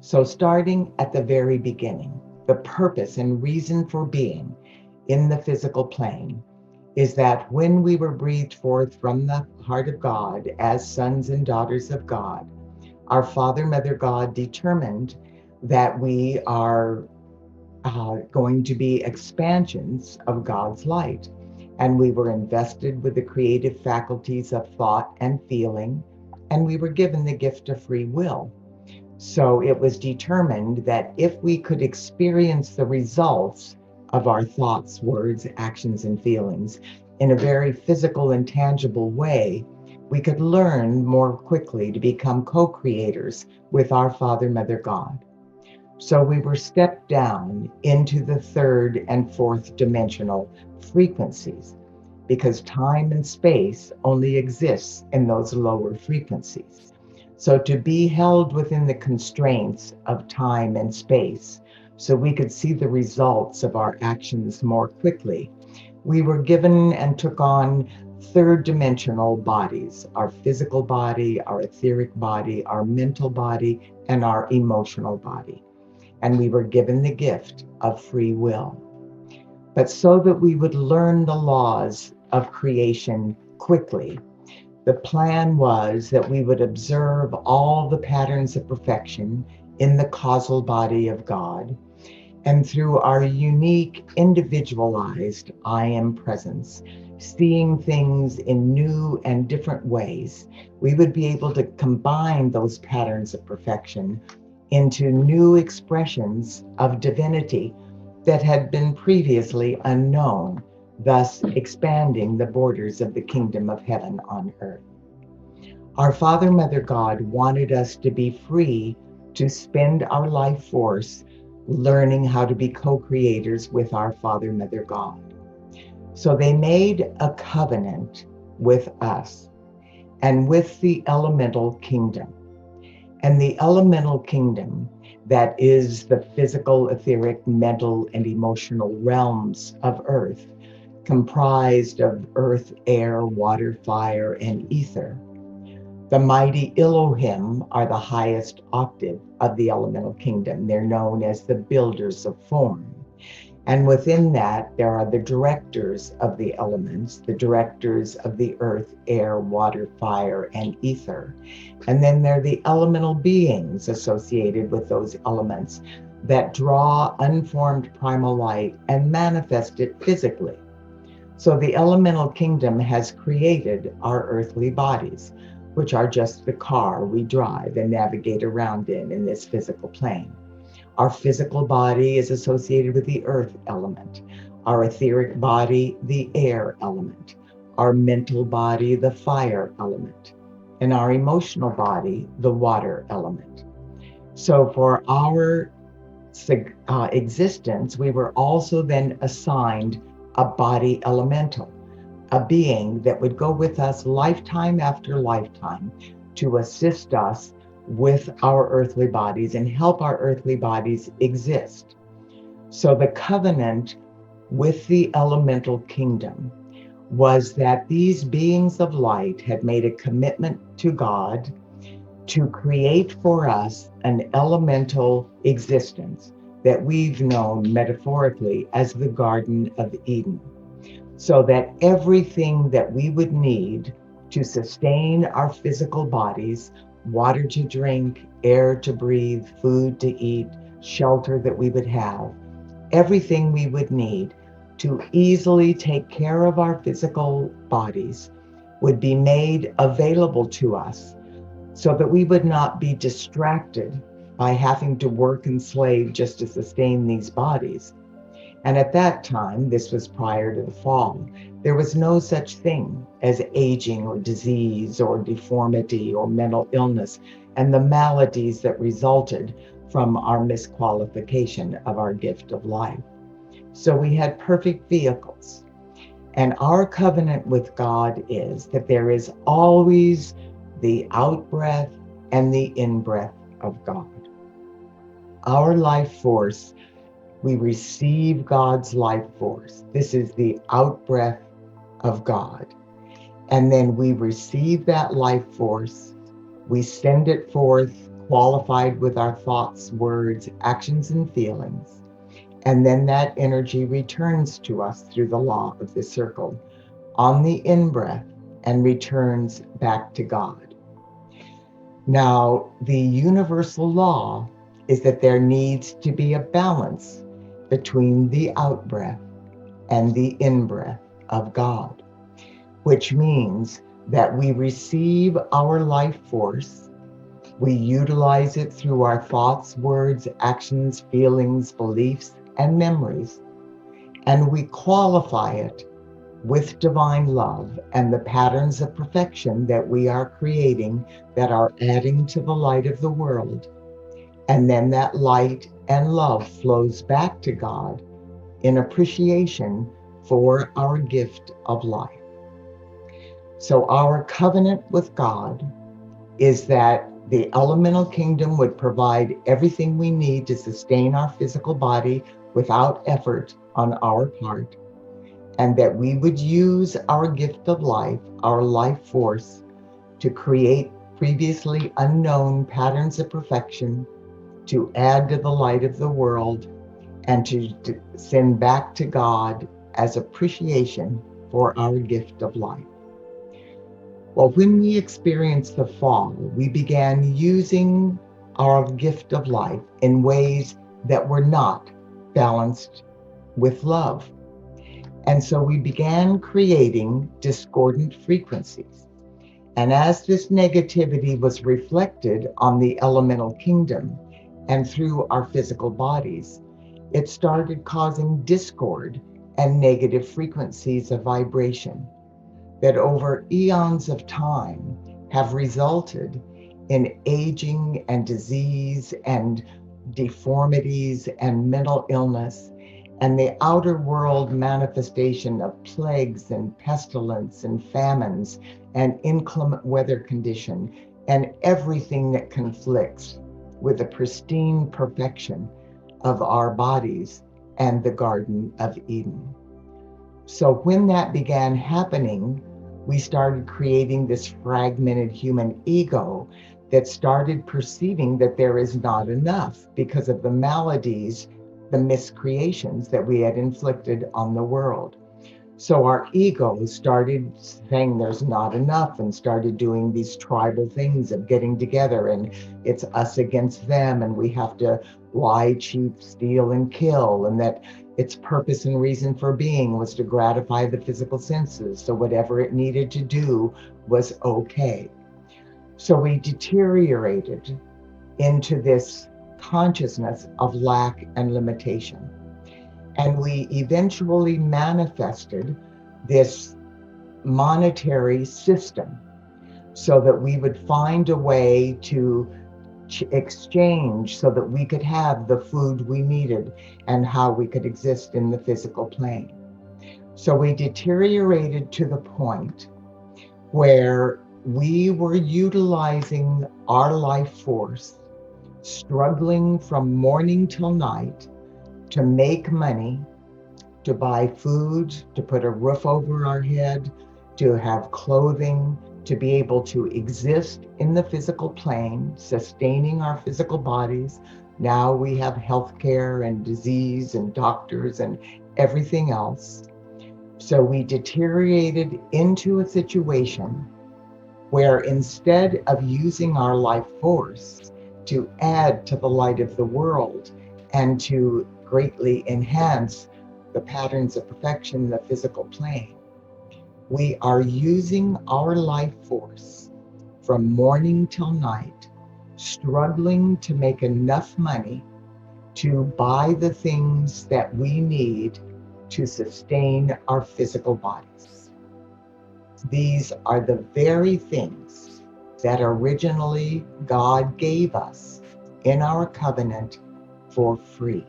So, starting at the very beginning, the purpose and reason for being in the physical plane is that when we were breathed forth from the heart of God as sons and daughters of God, our Father, Mother God determined that we are going to be expansions of God's light. And we were invested with the creative faculties of thought and feeling, and we were given the gift of free will. So it was determined that if we could experience the results of our thoughts, words, actions, and feelings in a very physical and tangible way, we could learn more quickly to become co-creators with our Father, Mother God. So we were stepped down into the third and fourth dimensional frequencies because time and space only exists in those lower frequencies. So to be held within the constraints of time and space, so we could see the results of our actions more quickly, we were given and took on third dimensional bodies: our physical body, our etheric body, our mental body, and our emotional body. And we were given the gift of free will. But so that we would learn the laws of creation quickly, the plan was that we would observe all the patterns of perfection in the causal body of God. And through our unique, individualized I am presence, seeing things in new and different ways, we would be able to combine those patterns of perfection into new expressions of divinity that had been previously unknown, thus expanding the borders of the kingdom of heaven on earth. Our Father, Mother God wanted us to be free to spend our life force learning how to be co-creators with our Father, Mother God. So they made a covenant with us and with the elemental kingdom. And the elemental kingdom, that is the physical, etheric, mental, and emotional realms of earth, comprised of earth, air, water, fire, and ether. The mighty Elohim are the highest octave of the elemental kingdom. They're known as the builders of form. And within that, there are the directors of the elements, the directors of the earth, air, water, fire, and ether. And then there are the elemental beings associated with those elements that draw unformed primal light and manifest it physically. So the elemental kingdom has created our earthly bodies, which are just the car we drive and navigate around in this physical plane. Our physical body is associated with the earth element, our etheric body, the air element, our mental body, the fire element, and our emotional body, the water element. So for our existence, we were also then assigned a body elemental, a being that would go with us lifetime after lifetime to assist us with our earthly bodies and help our earthly bodies exist. So the covenant with the elemental kingdom was that these beings of light had made a commitment to God to create for us an elemental existence that we've known metaphorically as the Garden of Eden, so that everything that we would need to sustain our physical bodies, water to drink, air to breathe, food to eat, shelter that we would have, everything we would need to easily take care of our physical bodies would be made available to us so that we would not be distracted by having to work and slave just to sustain these bodies. And at that time, this was prior to the fall, there was no such thing as aging or disease or deformity or mental illness and the maladies that resulted from our misqualification of our gift of life. So we had perfect vehicles. And our covenant with God is that there is always the out-breath and the in-breath of God. Our life force, we receive God's life force. This is the out-breath of God. And then we receive that life force, we send it forth qualified with our thoughts, words, actions, and feelings. And then that energy returns to us through the law of the circle on the in-breath and returns back to God. Now, the universal law is that there needs to be a balance between the out-breath and the in-breath of God, which means that we receive our life force, we utilize it through our thoughts, words, actions, feelings, beliefs, and memories, and we qualify it with divine love and the patterns of perfection that we are creating that are adding to the light of the world. And then that light and love flows back to God in appreciation for our gift of life. So our covenant with God is that the elemental kingdom would provide everything we need to sustain our physical body without effort on our part, and that we would use our gift of life, our life force, to create previously unknown patterns of perfection, to add to the light of the world, and to send back to God as appreciation for our gift of life. Well, when we experienced the fall, we began using our gift of life in ways that were not balanced with love. And so we began creating discordant frequencies. And as this negativity was reflected on the elemental kingdom and through our physical bodies, it started causing discord and negative frequencies of vibration that over eons of time have resulted in aging and disease and deformities and mental illness, and the outer world manifestation of plagues and pestilence and famines and inclement weather condition and everything that conflicts with the pristine perfection of our bodies and the Garden of Eden. So when that began happening, we started creating this fragmented human ego that started perceiving that there is not enough because of the maladies, the miscreations that we had inflicted on the world. So our ego started saying there's not enough and started doing these tribal things of getting together, and it's us against them, and we have to lie, cheat, steal, and kill, and that its purpose and reason for being was to gratify the physical senses. So whatever it needed to do was okay. So we deteriorated into this consciousness of lack and limitation. And we eventually manifested this monetary system so that we would find a way to exchange so that we could have the food we needed and how we could exist in the physical plane. So we deteriorated to the point where we were utilizing our life force, struggling from morning till night to make money, to buy food, to put a roof over our head, to have clothing, to be able to exist in the physical plane, sustaining our physical bodies. Now we have healthcare and disease and doctors and everything else. So we deteriorated into a situation where instead of using our life force to add to the light of the world and to greatly enhance the patterns of perfection in the physical plane, we are using our life force from morning till night, struggling to make enough money to buy the things that we need to sustain our physical bodies. These are the very things that originally God gave us in our covenant for free.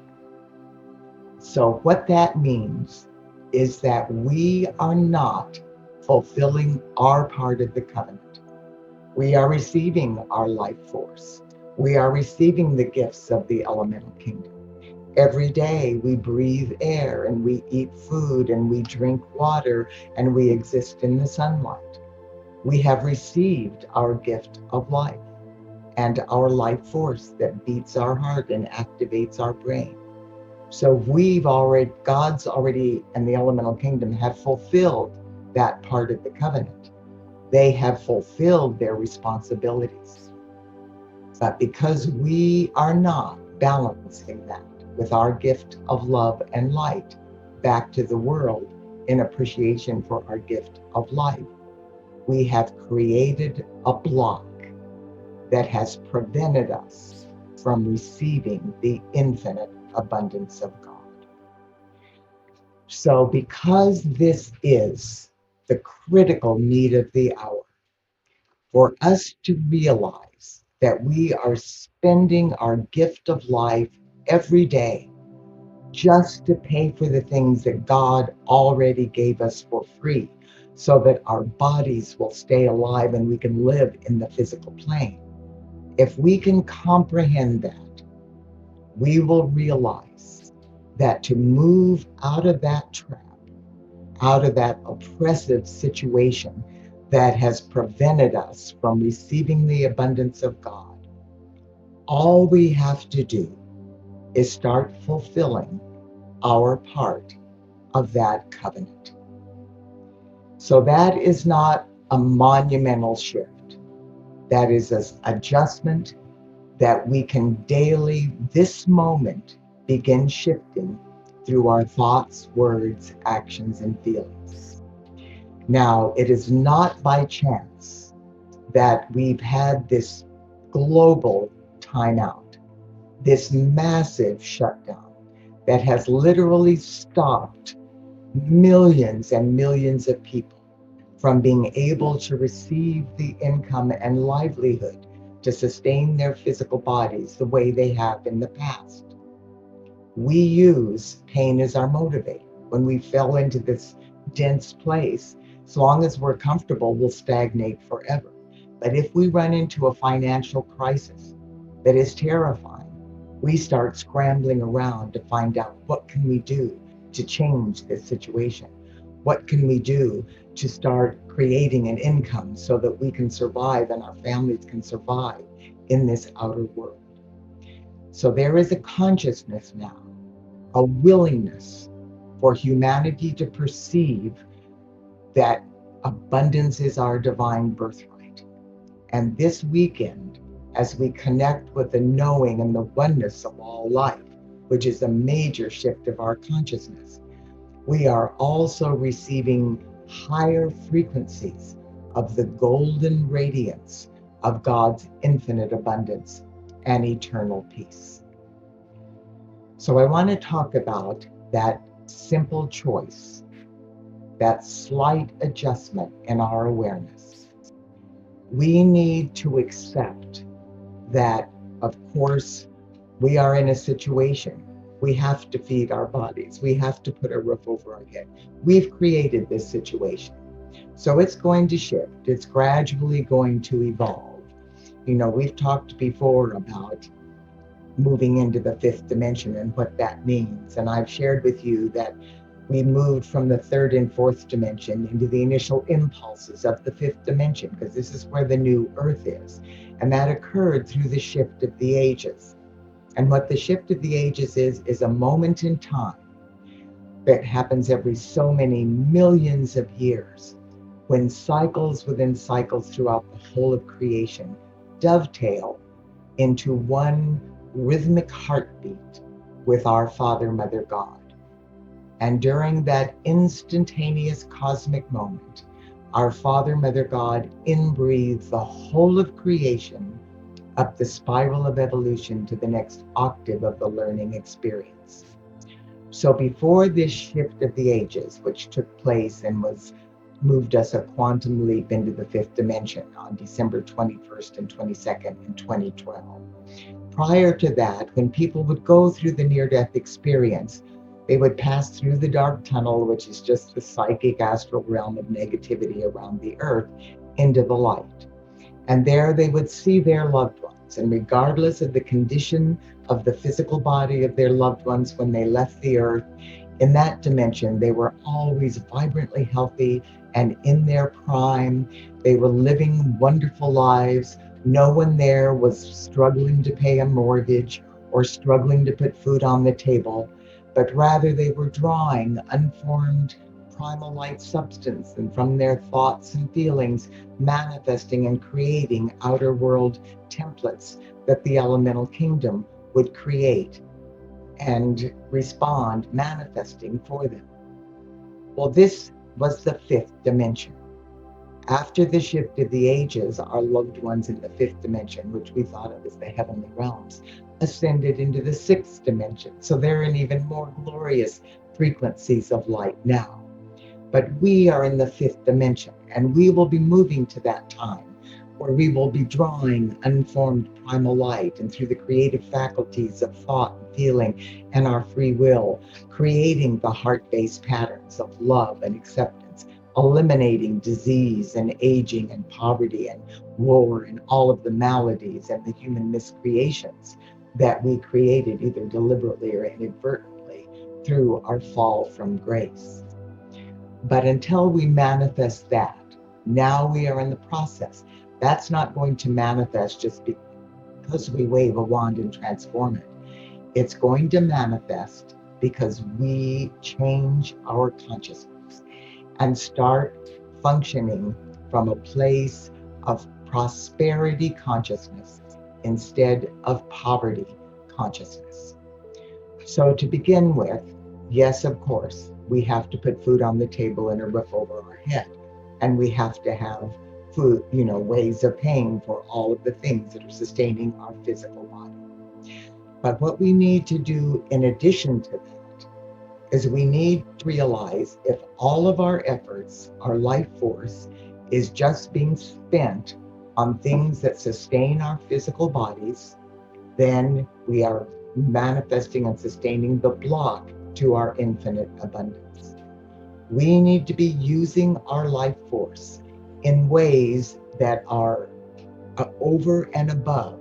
So what that means is that we are not fulfilling our part of the covenant. We are receiving our life force. We are receiving the gifts of the elemental kingdom. Every day we breathe air and we eat food and we drink water and we exist in the sunlight. We have received our gift of life. and our life force that beats our heart and activates our brain. So God's already, and the elemental kingdom have fulfilled that part of the covenant. They have fulfilled their responsibilities. But because we are not balancing that with our gift of love and light back to the world in appreciation for our gift of life, we have created a block that has prevented us from receiving the infinite abundance of God. So because this is the critical need of the hour, for us to realize that we are spending our gift of life every day just to pay for the things that God already gave us for free, so that our bodies will stay alive and we can live in the physical plane. If we can comprehend that, we will realize that to move out of that trap, out of that oppressive situation that has prevented us from receiving the abundance of God, all we have to do is start fulfilling our part of that covenant. So that is not a monumental shift. That is an adjustment that we can daily, this moment, begin shifting through our thoughts, words, actions, and feelings. Now, it is not by chance that we've had this global timeout, this massive shutdown that has literally stopped millions and millions of people from being able to receive the income and livelihood to sustain their physical bodies the way they have in the past. We use pain as our motivator. When we fell into this dense place, as long as we're comfortable, we'll stagnate forever. But if we run into a financial crisis that is terrifying, we start scrambling around to find out, what can we do to change this situation? What can we do to start creating an income so that we can survive and our families can survive in this outer world? So there is a consciousness now, a willingness for humanity to perceive that abundance is our divine birthright. And this weekend, as we connect with the knowing and the oneness of all life, which is a major shift of our consciousness, we are also receiving higher frequencies of the golden radiance of God's infinite abundance and eternal peace. So I want to talk about that simple choice, that slight adjustment in our awareness. We need to accept that, of course, we are in a situation. We have to feed our bodies. We have to put a roof over our head. We've created this situation. So it's going to shift. It's gradually going to evolve. You know, we've talked before about moving into the fifth dimension and what that means. And I've shared with you that we moved from the third and fourth dimension into the initial impulses of the fifth dimension, because this is where the new earth is. And that occurred through the shift of the ages. And what the shift of the ages is a moment in time that happens every so many millions of years, when cycles within cycles throughout the whole of creation dovetail into one rhythmic heartbeat with our Father, Mother, God. And during that instantaneous cosmic moment, our Father, Mother, God inbreathes the whole of creation up the spiral of evolution to the next octave of the learning experience. So before this shift of the ages, which took place and moved us a quantum leap into the fifth dimension on December 21st and 22nd in 2012. Prior to that, when people would go through the near-death experience, they would pass through the dark tunnel, which is just the psychic astral realm of negativity around the earth, into the light. And there they would see their loved ones. And regardless of the condition of the physical body of their loved ones when they left the earth, in that dimension, they were always vibrantly healthy and in their prime. They were living wonderful lives, No one there was struggling to pay a mortgage or struggling to put food on the table, but rather they were drawing unformed primal light substance, and from their thoughts and feelings, manifesting and creating outer world templates that the elemental kingdom would create and respond, manifesting for them. Well, this was the fifth dimension. After the shift of the ages, our loved ones in the fifth dimension, which we thought of as the heavenly realms, ascended into the sixth dimension. So they're in even more glorious frequencies of light now. But we are in the fifth dimension, and we will be moving to that time where we will be drawing unformed primal light, and through the creative faculties of thought and feeling and our free will, creating the heart-based patterns of love and acceptance, eliminating disease and aging and poverty and war and all of the maladies and the human miscreations that we created either deliberately or inadvertently through our fall from grace. But until we manifest that, now we are in the process. That's not going to manifest just because we wave a wand and transform it. It's going to manifest because we change our consciousness and start functioning from a place of prosperity consciousness instead of poverty consciousness. So to begin with, yes, of course, we have to put food on the table and a roof over our head. And we have to have food, ways of paying for all of the things that are sustaining our physical body. But what we need to do in addition to that is we need to realize if all of our efforts, our life force, is just being spent on things that sustain our physical bodies, then we are manifesting and sustaining the block to our infinite abundance. We need to be using our life force in ways that are over and above,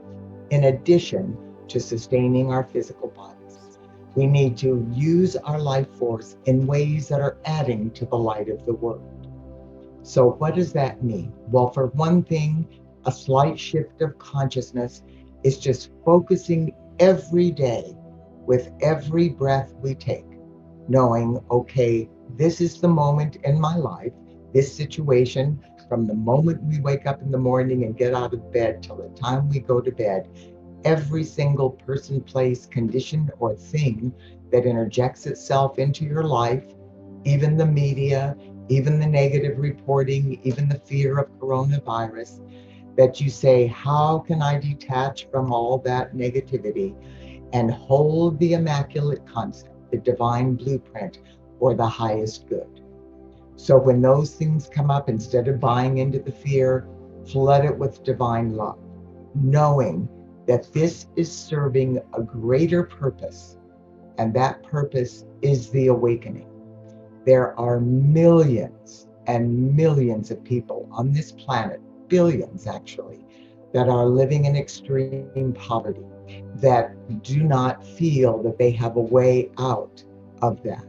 in addition to sustaining our physical bodies. We need to use our life force in ways that are adding to the light of the world. So what does that mean? Well, for one thing, a slight shift of consciousness is just focusing every day with every breath we take, knowing, okay, this is the moment in my life, this situation, from the moment we wake up in the morning and get out of bed till the time we go to bed, every single person, place, condition, or thing that interjects itself into your life, even the media, even the negative reporting, even the fear of coronavirus, that you say, how can I detach from all that negativity and hold the immaculate concept, the divine blueprint, or the highest good? So when those things come up, instead of buying into the fear, flood it with divine love, knowing that this is serving a greater purpose, and that purpose is the awakening. There are millions and millions of people on this planet, billions actually, that are living in extreme poverty, that do not feel that they have a way out of that.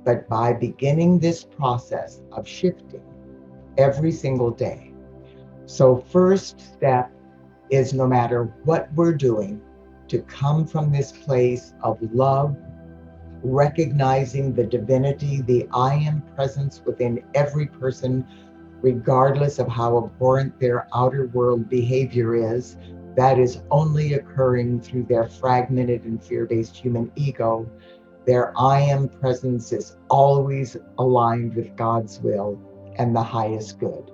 But by beginning this process of shifting every single day. So first step is, no matter what we're doing, to come from this place of love, recognizing the divinity, the I am presence within every person, regardless of how abhorrent their outer world behavior is, that is only occurring through their fragmented and fear-based human ego. Their I am presence is always aligned with God's will and the highest good.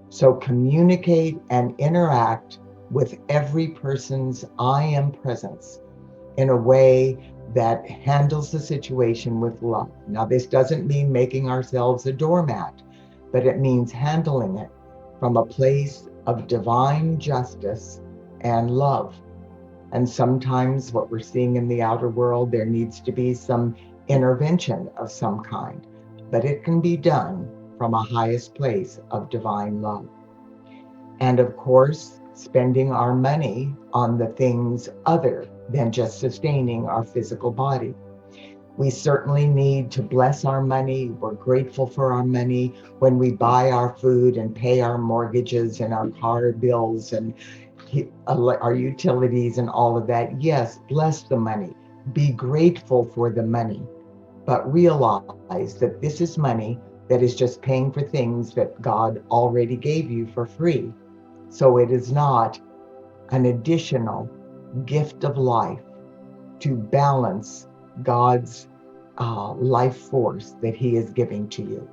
So communicate and interact with every person's I am presence in a way that handles the situation with love. Now, this doesn't mean making ourselves a doormat, but it means handling it from a place of divine justice and love. And sometimes what we're seeing in the outer world, there needs to be some intervention of some kind, but it can be done from a highest place of divine love. And of course, spending our money on the things other than just sustaining our physical body. We certainly need to bless our money. We're grateful for our money when we buy our food and pay our mortgages and our car bills and our utilities and all of that. Yes, bless the money. Be grateful for the money, but realize that this is money that is just paying for things that God already gave you for free. So it is not an additional gift of life to balance God's life force that He is giving to you.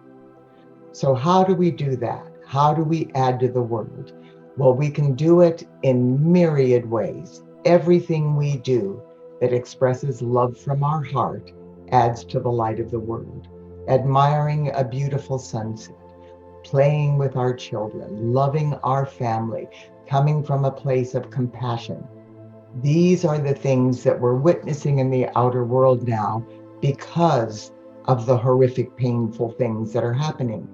So, how do we do that? How do we add to the world? Well, we can do it in myriad ways. Everything we do that expresses love from our heart adds to the light of the world. Admiring a beautiful sunset, playing with our children, loving our family, coming from a place of compassion. These are the things that we're witnessing in the outer world now because of the horrific, painful things that are happening.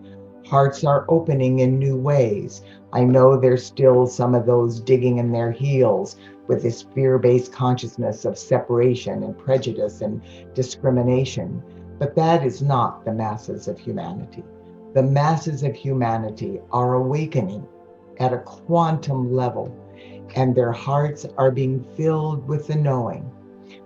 Hearts are opening in new ways. I know there's still some of those digging in their heels with this fear-based consciousness of separation and prejudice and discrimination, but that is not the masses of humanity. The masses of humanity are awakening at a quantum level, and their hearts are being filled with the knowing.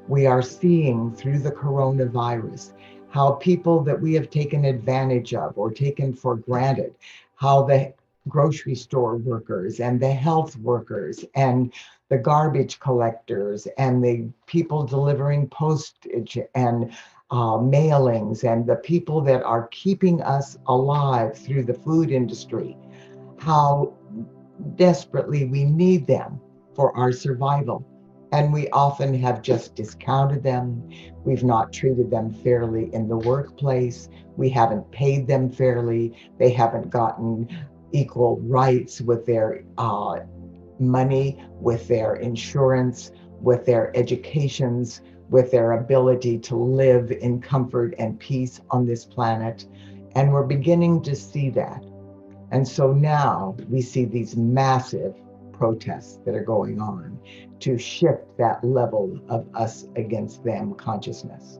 We are seeing through the coronavirus how people that we have taken advantage of or taken for granted, how the grocery store workers and the health workers and the garbage collectors and the people delivering postage and mailings and the people that are keeping us alive through the food industry, how desperately we need them for our survival. And we often have just discounted them. We've not treated them fairly in the workplace. We haven't paid them fairly. They haven't gotten equal rights with their money, with their insurance, with their educations, with their ability to live in comfort and peace on this planet. And we're beginning to see that. And so now we see these massive protests that are going on to shift that level of us against them consciousness.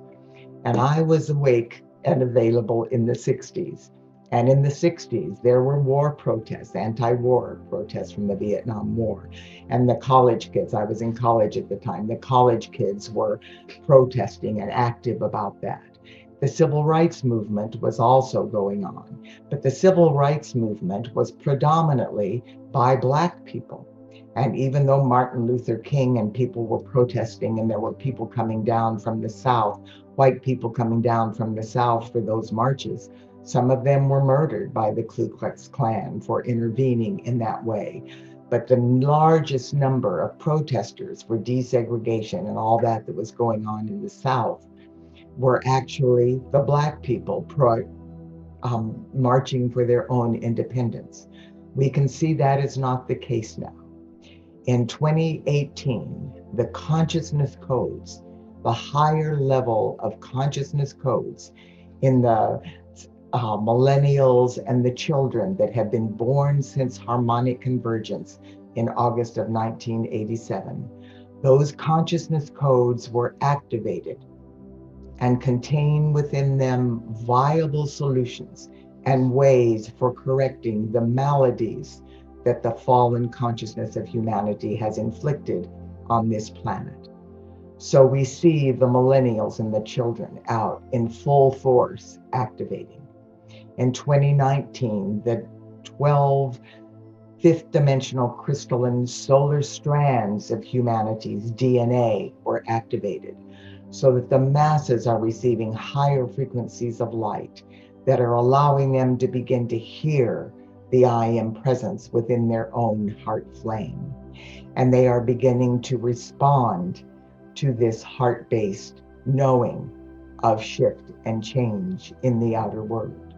And I was awake and available in the 60s. And in the 60s, there were war protests, anti-war protests from the Vietnam War. And the college kids, I was in college at the time, the college kids were protesting and active about that. The civil rights movement was also going on, but the civil rights movement was predominantly by Black people. And even though Martin Luther King and people were protesting, and there were people coming down from the South, white people coming down from the South for those marches, some of them were murdered by the Ku Klux Klan for intervening in that way. But the largest number of protesters for desegregation and all that was going on in the South were actually the Black people marching for their own independence. We can see that is not the case now. In 2018, the consciousness codes, the higher level of consciousness codes in the millennials and the children that have been born since harmonic convergence in August of 1987, those consciousness codes were activated and contain within them viable solutions and ways for correcting the maladies that the fallen consciousness of humanity has inflicted on this planet. So we see the millennials and the children out in full force activating. In 2019, the 12 fifth dimensional crystalline solar strands of humanity's DNA were activated, so that the masses are receiving higher frequencies of light that are allowing them to begin to hear the I Am presence within their own heart flame. And they are beginning to respond to this heart-based knowing of shift and change in the outer world.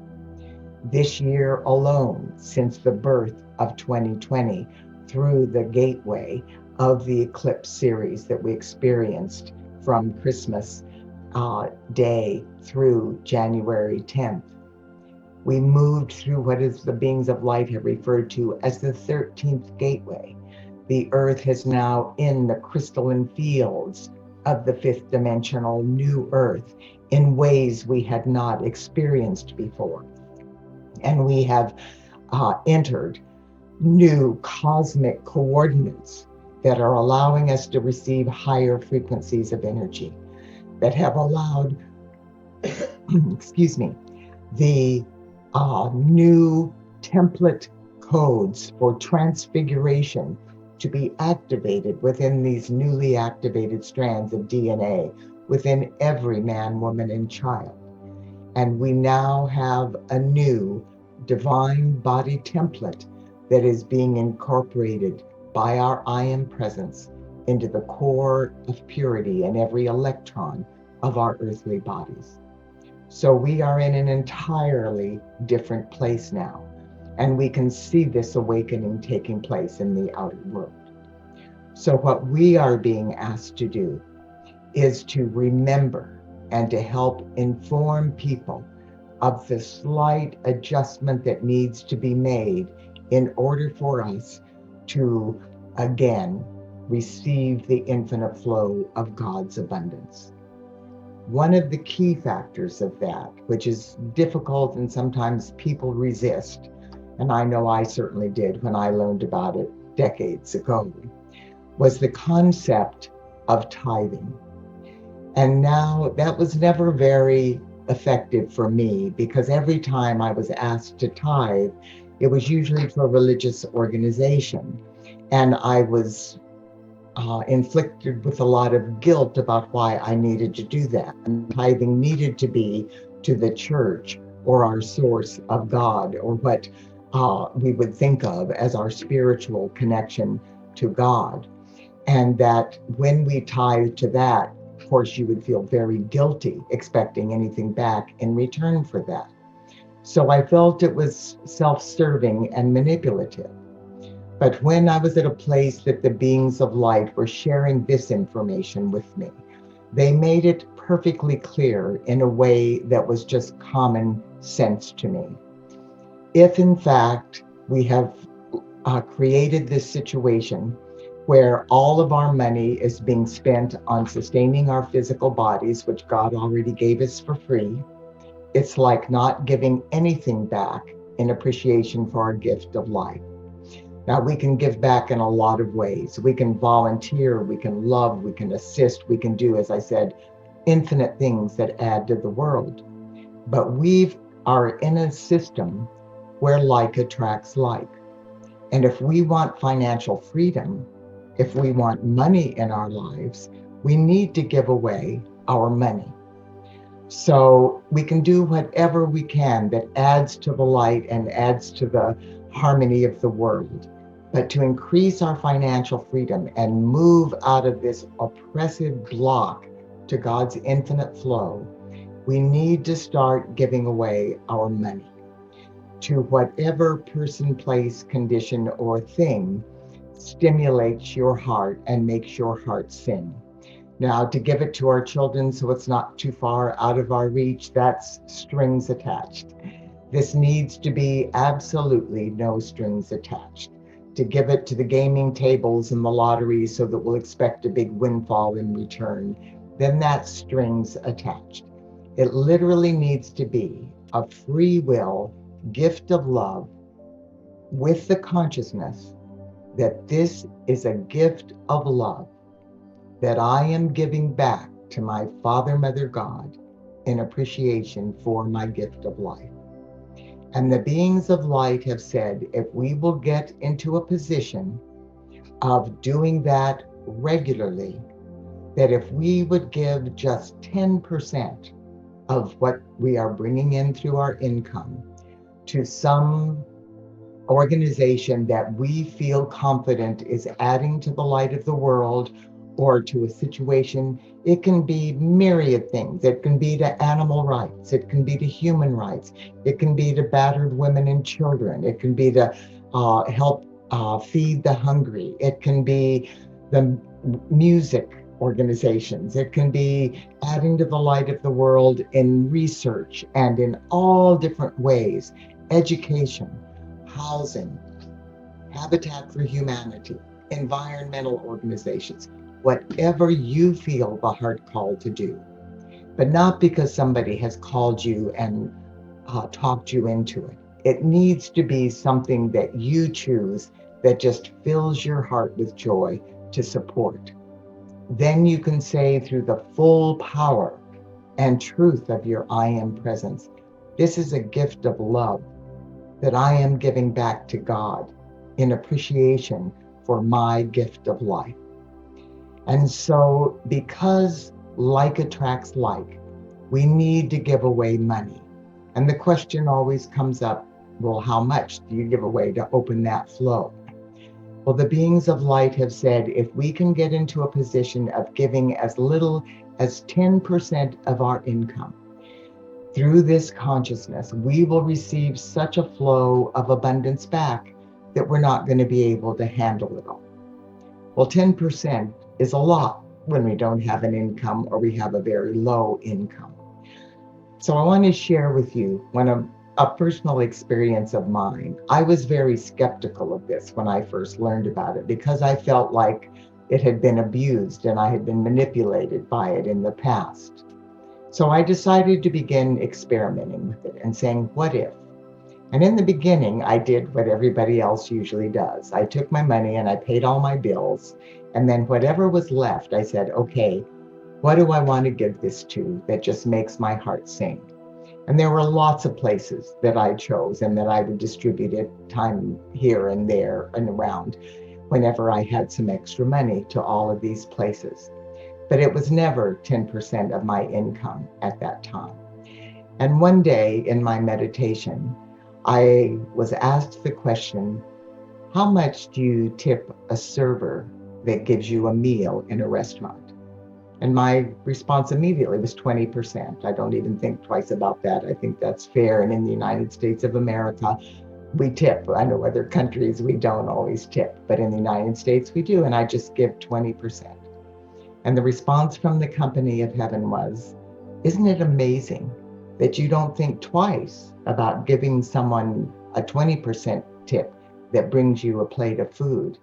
This year alone, since the birth of 2020, through the gateway of the eclipse series that we experienced from Christmas Day through January 10th, we moved through what is the beings of light have referred to as the 13th gateway. The earth is now in the crystalline fields of the fifth dimensional new earth in ways we had not experienced before. And we have entered new cosmic coordinates that are allowing us to receive higher frequencies of energy, that have allowed, excuse me, the new template codes for transfiguration to be activated within these newly activated strands of DNA within every man, woman, and child. And we now have a new divine body template that is being incorporated by our I Am presence into the core of purity in every electron of our earthly bodies. So we are in an entirely different place now, and we can see this awakening taking place in the outer world. So what we are being asked to do is to remember and to help inform people of the slight adjustment that needs to be made in order for us to, again, receive the infinite flow of God's abundance. One of the key factors of that, which is difficult and sometimes people resist, and I know I certainly did when I learned about it decades ago, was the concept of tithing. And now that was never very effective for me, because every time I was asked to tithe, it was usually to a religious organization. And I was inflicted with a lot of guilt about why I needed to do that. And tithing needed to be to the church or our source of God, or what we would think of as our spiritual connection to God. And that when we tithe to that, of course, you would feel very guilty expecting anything back in return for that. So I felt it was self-serving and manipulative. But when I was at a place that the beings of light were sharing this information with me, they made it perfectly clear in a way that was just common sense to me. If in fact we have created this situation where all of our money is being spent on sustaining our physical bodies, which God already gave us for free, it's like not giving anything back in appreciation for our gift of life. Now, we can give back in a lot of ways. We can volunteer, we can love, we can assist, we can do, as I said, infinite things that add to the world. But we are in a system where like attracts like. And if we want financial freedom, if we want money in our lives, we need to give away our money. So we can do whatever we can that adds to the light and adds to the harmony of the world. But to increase our financial freedom and move out of this oppressive block to God's infinite flow, we need to start giving away our money to whatever person, place, condition, or thing stimulates your heart and makes your heart sing. Now, to give it to our children so it's not too far out of our reach, that's strings attached. This needs to be absolutely no strings attached. To give it to the gaming tables and the lottery so that we'll expect a big windfall in return, then that's strings attached. It literally needs to be a free will gift of love with the consciousness that this is a gift of love that I am giving back to my Father, Mother, God in appreciation for my gift of life. And the beings of light have said, if we will get into a position of doing that regularly, that if we would give just 10% of what we are bringing in through our income to some organization that we feel confident is adding to the light of the world, or to a situation, it can be myriad things. It can be to animal rights, it can be to human rights, it can be to battered women and children, it can be to help feed the hungry, it can be the music organizations, it can be adding to the light of the world in research and in all different ways, education, housing, Habitat for Humanity, environmental organizations. whatever you feel the heart call to do, but not because somebody has called you and talked you into it. It needs to be something that you choose that just fills your heart with joy to support. Then you can say, through the full power and truth of your I am presence, this is a gift of love that I am giving back to God in appreciation for my gift of life. And so, because like attracts like, we need to give away money. And the question always comes up, well, how much do you give away to open that flow? Well, the beings of light have said, if we can get into a position of giving as little as 10% of our income, through this consciousness, we will receive such a flow of abundance back that we're not going to be able to handle it all. Well, 10% is a lot when we don't have an income or we have a very low income. So I want to share with you a personal experience of mine. I was very skeptical of this when I first learned about it because I felt like it had been abused and I had been manipulated by it in the past. So I decided to begin experimenting with it and saying, what if? And in the beginning, I did what everybody else usually does. I took my money and I paid all my bills. And then whatever was left, I said, okay, what do I want to give this to that just makes my heart sing? And there were lots of places that I chose and that I would distribute it time here and there and around whenever I had some extra money to all of these places. But it was never 10% of my income at that time. And one day in my meditation, I was asked the question, how much do you tip a server that gives you a meal in a restaurant? And my response immediately was 20%. I don't even think twice about that. I think that's fair. And in the United States of America, we tip. I know other countries we don't always tip, but in the United States we do. And I just give 20%. And the response from the company of heaven was, isn't it amazing that you don't think twice about giving someone a 20% tip that brings you a plate of food,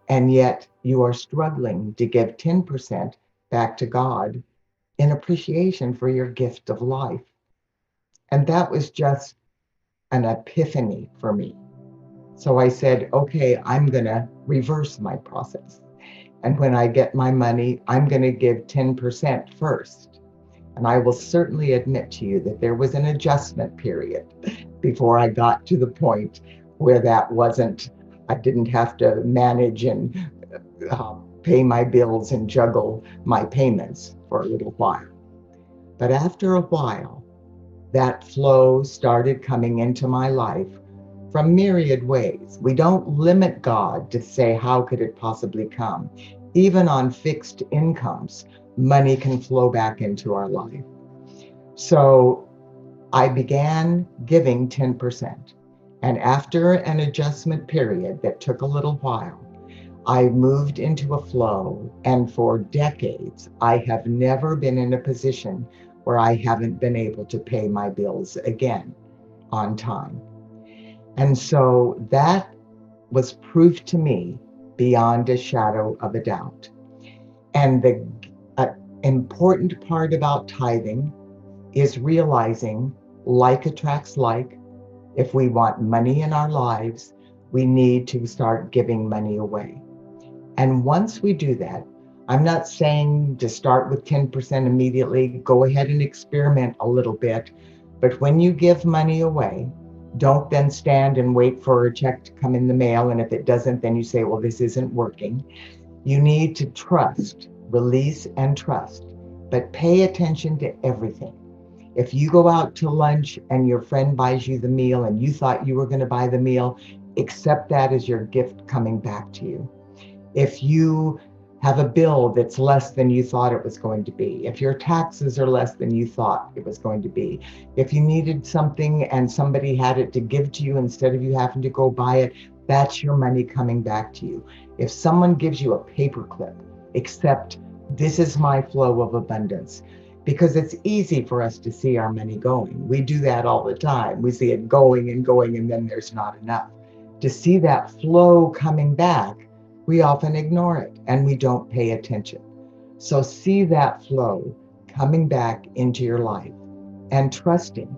and yet you are struggling to give 10% back to God in appreciation for your gift of life? And that was just an epiphany for me. So I said, okay, I'm going to reverse my process. And when I get my money, I'm going to give 10% first. And I will certainly admit to you that there was an adjustment period before I got to the point where I didn't have to manage and pay my bills and juggle my payments for a little while. But after a while, that flow started coming into my life from myriad ways. We don't limit God to say, how could it possibly come? Even on fixed incomes, money can flow back into our life. So I began giving 10%. And after an adjustment period that took a little while, I moved into a flow. And for decades, I have never been in a position where I haven't been able to pay my bills again on time. And so that was proof to me beyond a shadow of a doubt. And the important part about tithing is realizing like attracts like. If we want money in our lives, we need to start giving money away. And once we do that, I'm not saying to start with 10% immediately. Go ahead and experiment a little bit. But when you give money away, don't then stand and wait for a check to come in the mail. And if it doesn't, then you say, well, this isn't working. You need to trust, release and trust, but pay attention to everything. If you go out to lunch and your friend buys you the meal and you thought you were going to buy the meal, accept that as your gift coming back to you. If you have a bill that's less than you thought it was going to be, if your taxes are less than you thought it was going to be, if you needed something and somebody had it to give to you instead of you having to go buy it, that's your money coming back to you. If someone gives you a paperclip, accept this is my flow of abundance. Because it's easy for us to see our money going. We do that all the time. We see it going and going, and then there's not enough. To see that flow coming back, we often ignore it and we don't pay attention. So see that flow coming back into your life and trusting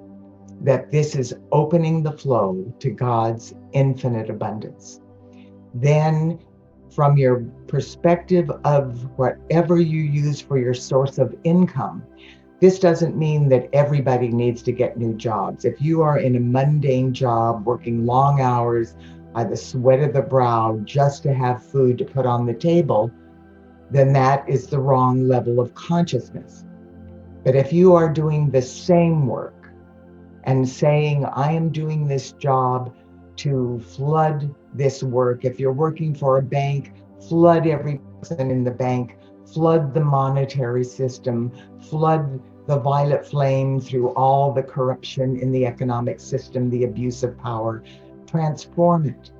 that this is opening the flow to God's infinite abundance. Then, from your perspective of whatever you use for your source of income, this doesn't mean that everybody needs to get new jobs. If you are in a mundane job, working long hours by the sweat of the brow just to have food to put on the table, then that is the wrong level of consciousness. But if you are doing the same work and saying, I am doing this job to flood this work. If you're working for a bank, flood every person in the bank, flood the monetary system, flood the violet flame through all the corruption in the economic system, the abuse of power. Transform it.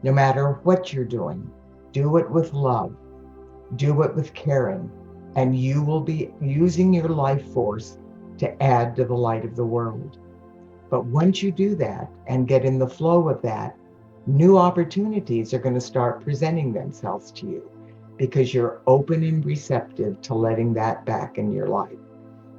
No matter what you're doing, do it with love, do it with caring, and you will be using your life force to add to the light of the world. But once you do that and get in the flow of that, new opportunities are going to start presenting themselves to you because you're open and receptive to letting that back in your life.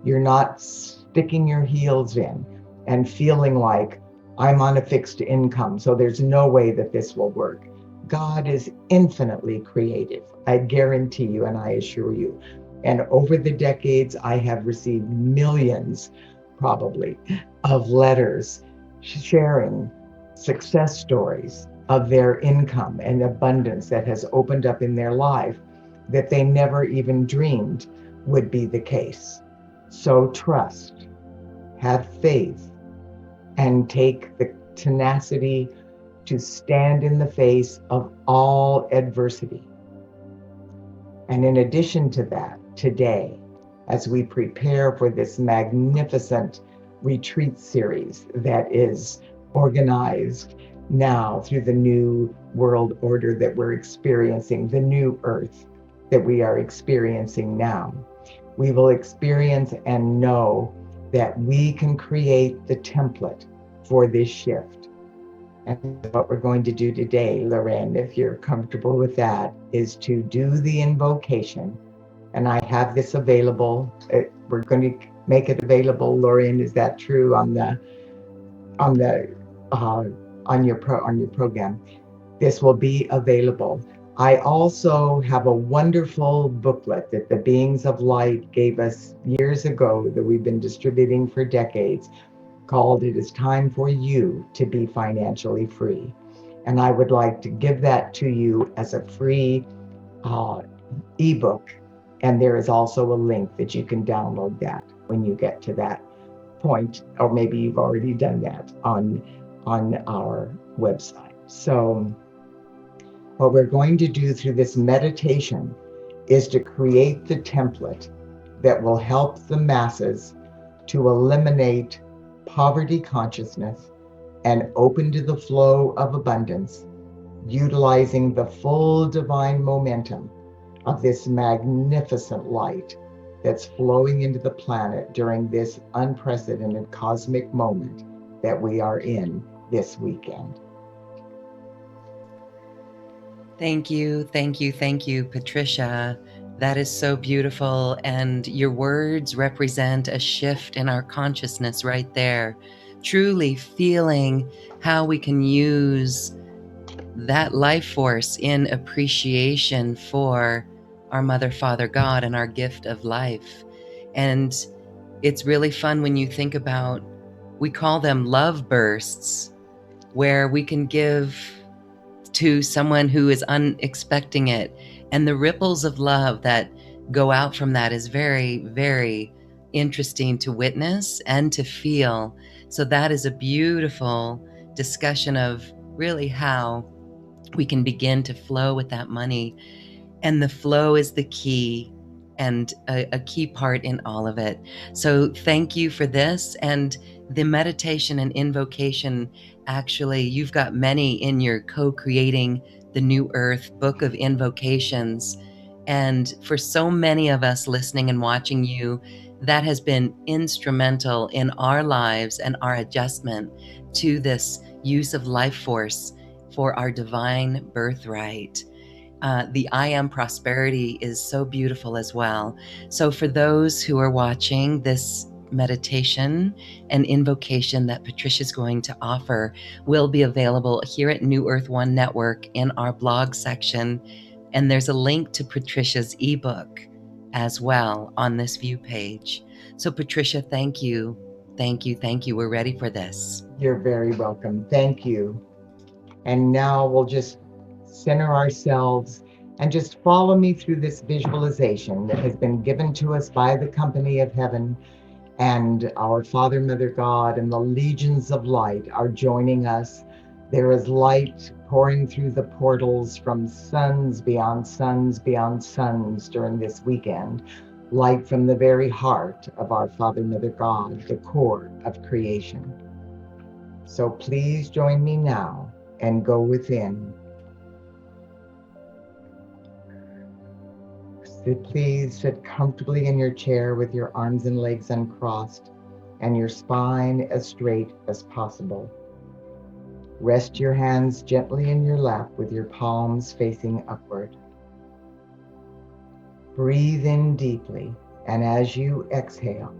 You're not sticking your heels in and feeling like I'm on a fixed income, so there's no way that this will work. God is infinitely creative, I guarantee you and I assure you. And over the decades, I have received millions, probably, of letters sharing success stories of their income and abundance that has opened up in their life that they never even dreamed would be the case. So trust, have faith, and take the tenacity to stand in the face of all adversity. And in addition to that, today, as we prepare for this magnificent retreat series that is organized now through the new world order that we're experiencing, the new earth that we are experiencing now, we will experience and know that we can create the template for this shift. And what we're going to do today, Lorraine, if you're comfortable with that, is to do the invocation. And I have this available. We're going to make it available, Lorraine. Is that true on your program? This will be available. I also have a wonderful booklet that the Beings of Light gave us years ago that we've been distributing for decades, called It Is Time for You to Be Financially Free. And I would like to give that to you as a free ebook. And there is also a link that you can download that when you get to that point, or maybe you've already done that on our website. So what we're going to do through this meditation is to create the template that will help the masses to eliminate poverty consciousness and open to the flow of abundance, utilizing the full divine momentum of this magnificent light that's flowing into the planet during this unprecedented cosmic moment that we are in this weekend. Thank you, thank you, thank you, Patricia. That is so beautiful. And your words represent a shift in our consciousness right there. Truly feeling how we can use that life force in appreciation for our Mother, Father, God, and our gift of life. And it's really fun when you think about, we call them love bursts, where we can give to someone who is unexpecting it. And the ripples of love that go out from that is very, very interesting to witness and to feel. So that is a beautiful discussion of really how we can begin to flow with that money. And the flow is the key and a key part in all of it. So thank you for this. And the meditation and invocation, actually, you've got many in your Co-Creating the New Earth book of invocations. And for so many of us listening and watching you, that has been instrumental in our lives and our adjustment to this use of life force for our divine birthright. The I am prosperity is so beautiful as well. So for those who are watching this meditation and invocation that Patricia's going to offer will be available here at New Earth One Network in our blog section. And there's a link to Patricia's ebook as well on this view page. So Patricia, thank you. Thank you. Thank you. We're ready for this. You're very welcome. Thank you. And now we'll just center ourselves and just follow me through this visualization that has been given to us by the company of heaven, and our Father, Mother God, and the legions of light are joining us. There is light pouring through the portals from suns beyond suns beyond suns during this weekend. Light from the very heart of our Father, Mother God, the core of creation. So please join me now and go within. Please sit comfortably in your chair with your arms and legs uncrossed and your spine as straight as possible. Rest your hands gently in your lap with your palms facing upward. Breathe in deeply, and as you exhale,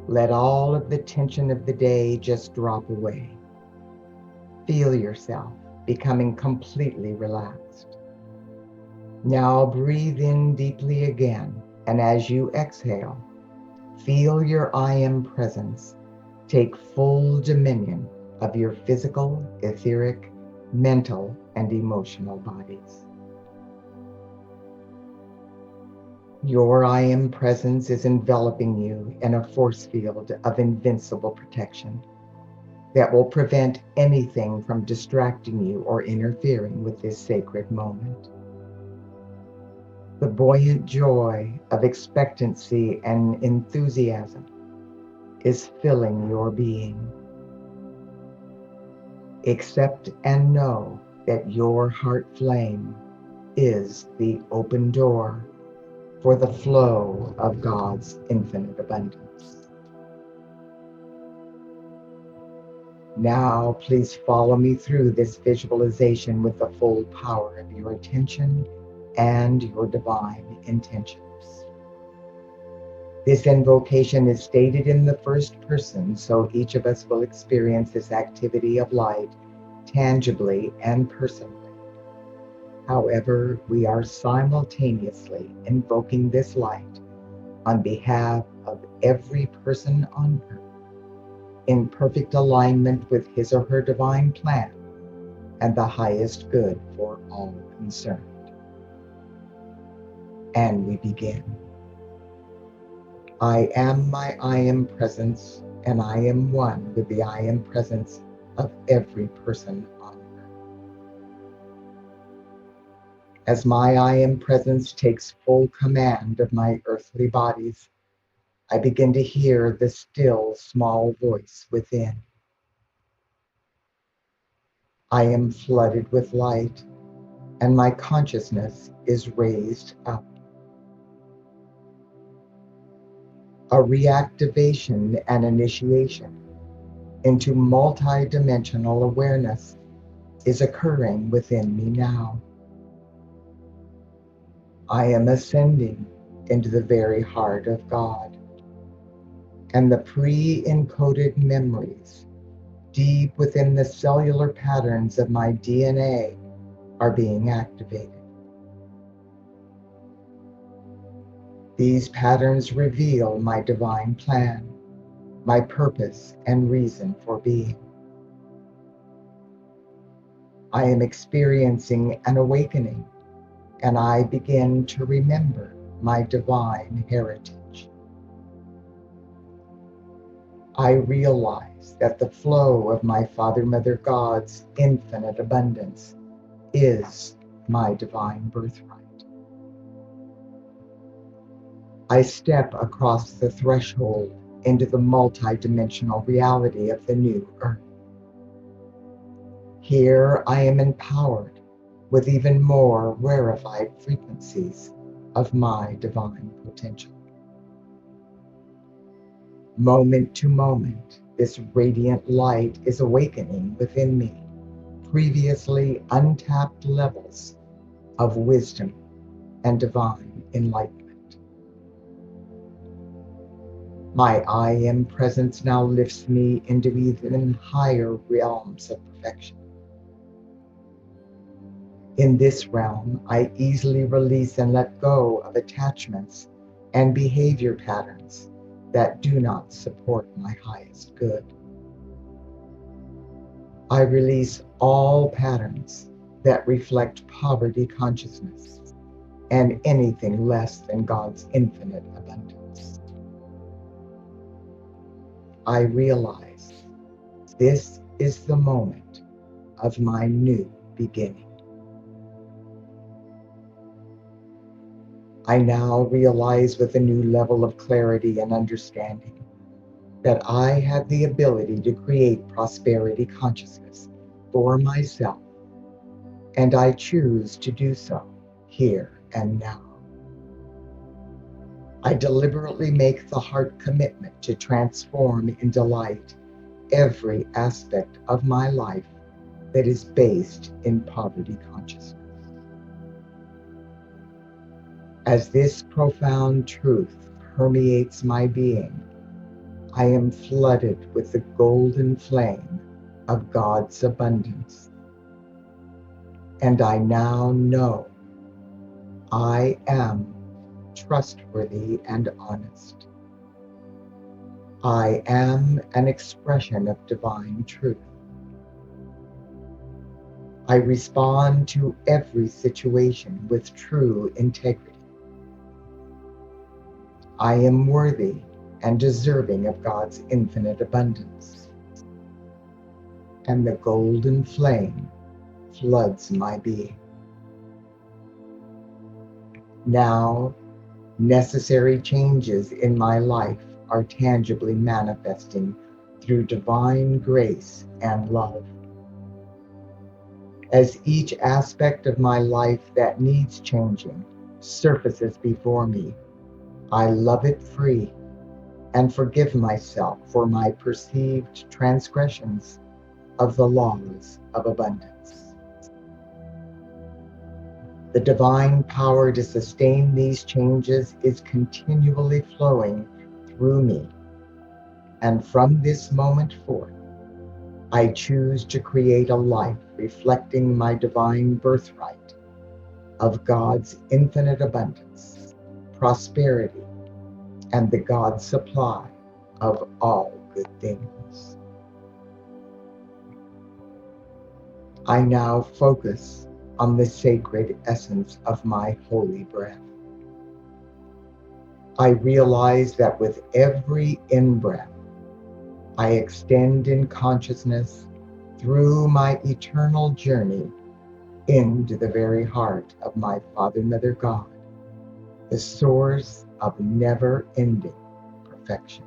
let all of the tension of the day just drop away. Feel yourself becoming completely relaxed. Now breathe in deeply again, and as you exhale, feel your I am presence take full dominion of your physical, etheric, mental, and emotional bodies. Your I am presence is enveloping you in a force field of invincible protection that will prevent anything from distracting you or interfering with this sacred moment. The buoyant joy of expectancy and enthusiasm is filling your being. Accept and know that your heart flame is the open door for the flow of God's infinite abundance. Now, please follow me through this visualization with the full power of your attention and your divine intentions. This invocation is stated in the first person, so each of us will experience this activity of light tangibly and personally. However, we are simultaneously invoking this light on behalf of every person on earth in perfect alignment with his or her divine plan and the highest good for all concerned. And we begin. I am my I am presence, and I am one with the I am presence of every person on earth. As my I am presence takes full command of my earthly bodies, I begin to hear the still small voice within. I am flooded with light, and my consciousness is raised up. A reactivation and initiation into multi-dimensional awareness is occurring within me now. I am ascending into the very heart of God, and the pre-encoded memories deep within the cellular patterns of my DNA are being activated. These patterns reveal my divine plan, my purpose and reason for being. I am experiencing an awakening, and I begin to remember my divine heritage. I realize that the flow of my Father, Mother God's infinite abundance is my divine birthright. I step across the threshold into the multi-dimensional reality of the new earth. Here I am empowered with even more rarefied frequencies of my divine potential. Moment to moment, this radiant light is awakening within me previously untapped levels of wisdom and divine enlightenment. My I Am presence now lifts me into even higher realms of perfection. In this realm, I easily release and let go of attachments and behavior patterns that do not support my highest good. I release all patterns that reflect poverty consciousness and anything less than God's infinite abundance. I realize this is the moment of my new beginning. I now realize with a new level of clarity and understanding that I have the ability to create prosperity consciousness for myself, and I choose to do so here and now. I deliberately make the heart commitment to transform into light every aspect of my life that is based in poverty consciousness. As this profound truth permeates my being, I am flooded with the golden flame of God's abundance. And I now know I am trustworthy and honest. I am an expression of divine truth. I respond to every situation with true integrity. I am worthy and deserving of God's infinite abundance. And the golden flame floods my being. Now, necessary changes in my life are tangibly manifesting through divine grace and love. As each aspect of my life that needs changing surfaces before me, I love it free and forgive myself for my perceived transgressions of the laws of abundance. The divine power to sustain these changes is continually flowing through me, and from this moment forth, I choose to create a life reflecting my divine birthright of God's infinite abundance, prosperity, and the God supply of all good things. I now focus on the sacred essence of my holy breath. I realize that with every in-breath, I extend in consciousness through my eternal journey into the very heart of my Father, Mother, God, the source of never-ending perfection.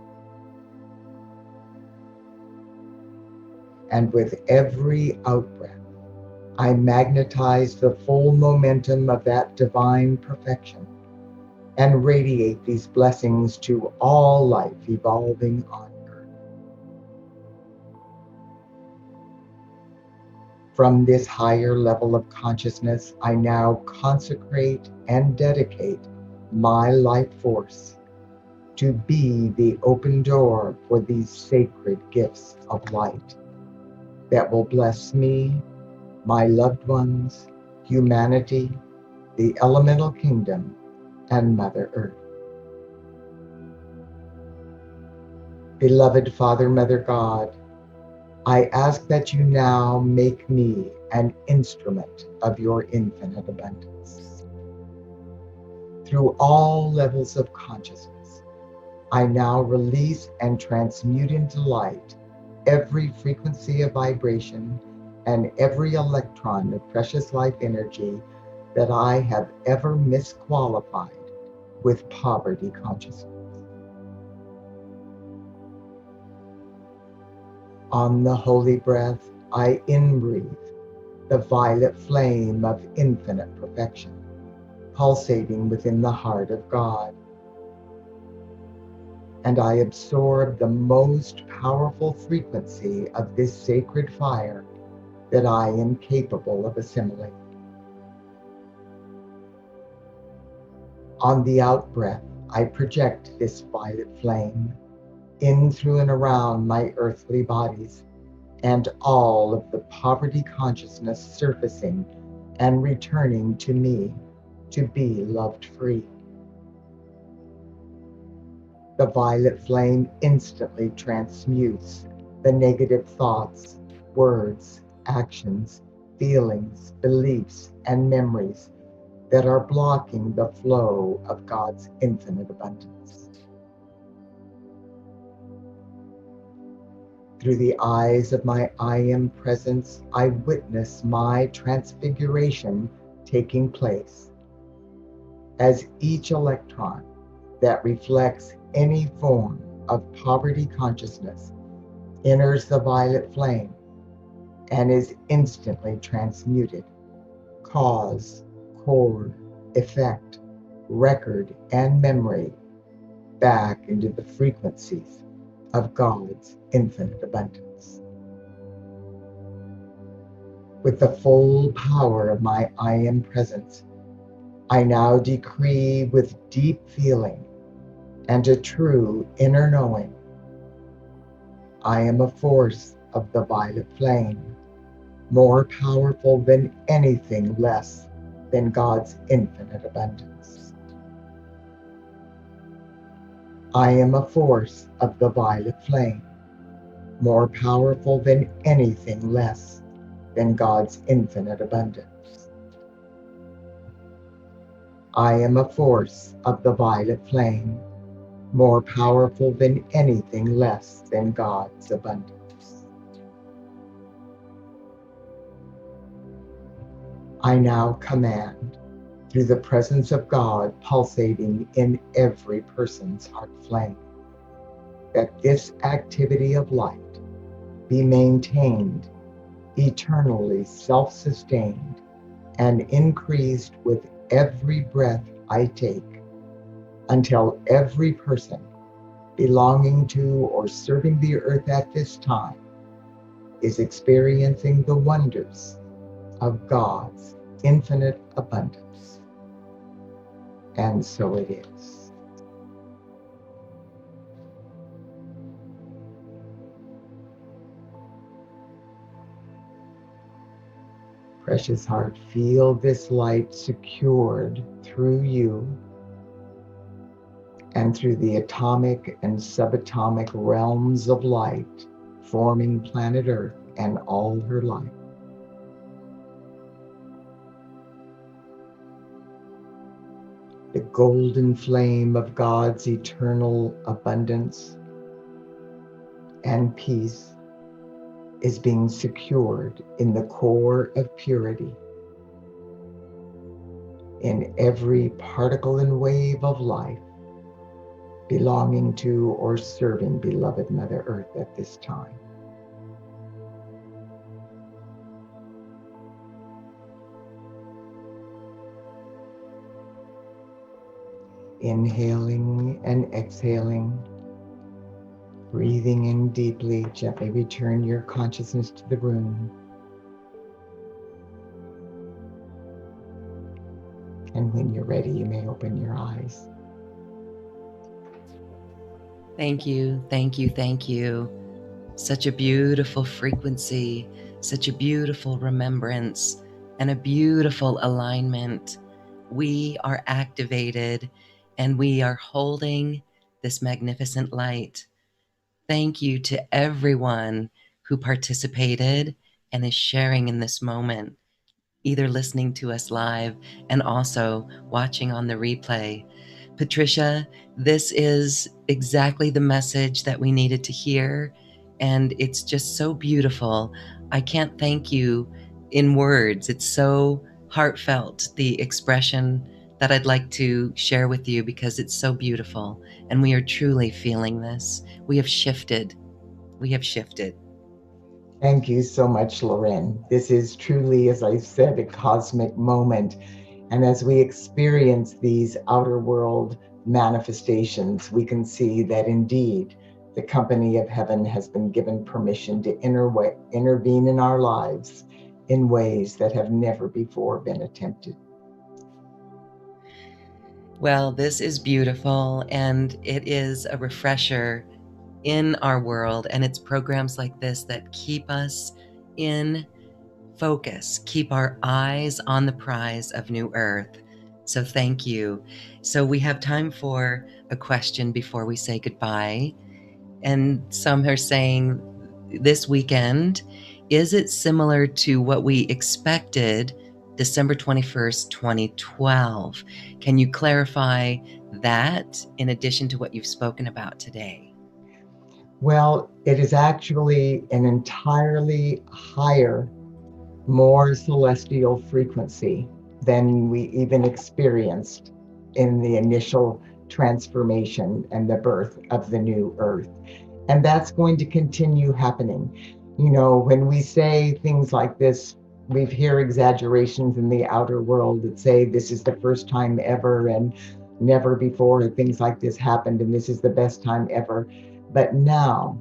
And with every out-breath, I magnetize the full momentum of that divine perfection and radiate these blessings to all life evolving on earth. From this higher level of consciousness, I now consecrate and dedicate my life force to be the open door for these sacred gifts of light that will bless me, my loved ones, humanity, the elemental kingdom, and Mother Earth. Beloved Father, Mother God, I ask that you now make me an instrument of your infinite abundance. Through all levels of consciousness, I now release and transmute into light every frequency of vibration and every electron of precious life energy that I have ever misqualified with poverty consciousness. On the holy breath, I inbreathe the violet flame of infinite perfection, pulsating within the heart of God. And I absorb the most powerful frequency of this sacred fire that I am capable of assimilating. On the out-breath, I project this violet flame in, through, and around my earthly bodies, and all of the poverty consciousness surfacing and returning to me to be loved free. The violet flame instantly transmutes the negative thoughts, words, actions, feelings, beliefs, and memories that are blocking the flow of God's infinite abundance. Through the eyes of my I Am presence, I witness my transfiguration taking place as each electron that reflects any form of poverty consciousness enters the violet flame and is instantly transmuted. Cause, core, effect, record, and memory back into the frequencies of God's infinite abundance. With the full power of my I Am presence, I now decree with deep feeling and a true inner knowing, I am a force of the violet flame, more powerful than anything less than God's infinite abundance. I am a force of the violet flame, more powerful than anything less than God's infinite abundance. I am a force of the violet flame, more powerful than anything less than God's abundance. I now command, through the presence of God pulsating in every person's heart flame, that this activity of light be maintained, eternally self-sustained, and increased with every breath I take, until every person belonging to or serving the earth at this time is experiencing the wonders of God's infinite abundance. And so it is. Precious heart, feel this light secured through you and through the atomic and subatomic realms of light forming planet Earth and all her life. The golden flame of God's eternal abundance and peace is being secured in the core of purity, in every particle and wave of life belonging to or serving beloved Mother Earth at this time. Inhaling and exhaling, breathing in deeply, gently return your consciousness to the room. And when you're ready, you may open your eyes. Thank you, thank you, thank you. Such a beautiful frequency, such a beautiful remembrance, and a beautiful alignment. We are activated and we are holding this magnificent light. Thank you to everyone who participated and is sharing in this moment, either listening to us live and also watching on the replay. Patricia, this is exactly the message that we needed to hear, and it's just so beautiful. I can't thank you in words. It's so heartfelt, the expression that I'd like to share with you, because it's so beautiful, and we are truly feeling this. We have shifted. We have shifted. Thank you so much, Lorraine. This is truly, as I said, a cosmic moment. And as we experience these outer world manifestations, we can see that indeed the company of heaven has been given permission to intervene in our lives in ways that have never before been attempted. Well, this is beautiful, and it is a refresher in our world, and it's programs like this that keep us in focus, keep our eyes on the prize of New Earth. So thank you. So we have time for a question before we say goodbye. And some are saying this weekend, is it similar to what we expected December 21st, 2012? Can you clarify that in addition to what you've spoken about today? Well, it is actually an entirely higher, more celestial frequency than we even experienced in the initial transformation and the birth of the new earth. And that's going to continue happening. You know, when we say things like this, we hear exaggerations in the outer world that say this is the first time ever and never before things like this happened and this is the best time ever. But now,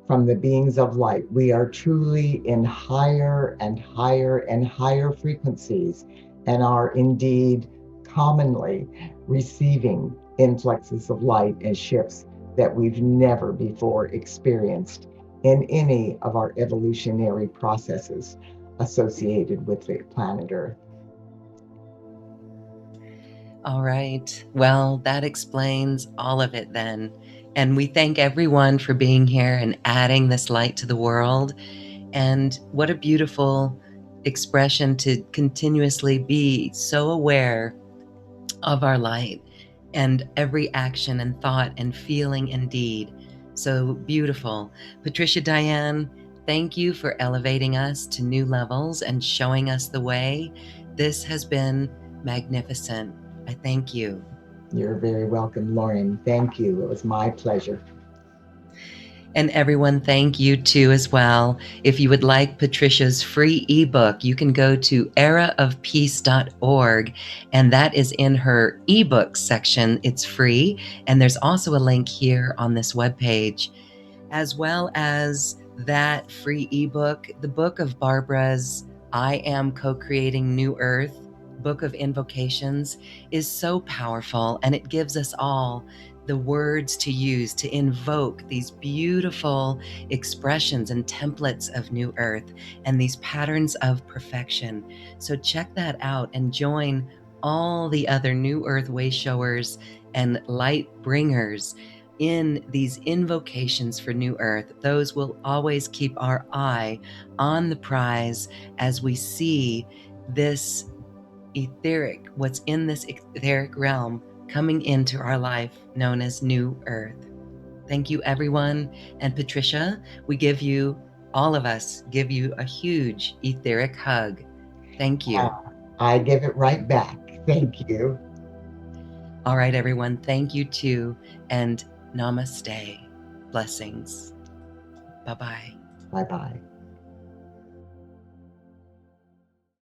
from the beings of light, we are truly in higher and higher and higher frequencies and are indeed commonly receiving influxes of light and shifts that we've never before experienced in any of our evolutionary processes associated with the planet Earth. All right. Well, that explains all of it then. And we thank everyone for being here and adding this light to the world. And what a beautiful expression to continuously be so aware of our light and every action and thought and feeling and deed. So beautiful. Patricia Diane, thank you for elevating us to new levels and showing us the way. This has been magnificent. I thank you. You're very welcome, Lauren. Thank you. It was my pleasure. And everyone, thank you too as well. If you would like Patricia's free ebook, you can go to eraofpeace.org, and that is in her ebook section. It's free, and there's also a link here on this webpage, as well as that free ebook, the book of Barbara's I Am Co-Creating New Earth, Book of Invocations, is so powerful, and it gives us all the words to use to invoke these beautiful expressions and templates of New Earth and these patterns of perfection. So check that out and join all the other New Earth way showers and light bringers in these invocations for New Earth. Those will always keep our eye on the prize as we see this etheric, what's in this etheric realm coming into our life known as New Earth. Thank you, everyone. And Patricia, we give you, all of us, give you a huge etheric hug. Thank you. I give it right back. Thank you. All right, everyone. Thank you too. And namaste. Blessings. Bye-bye. Bye-bye.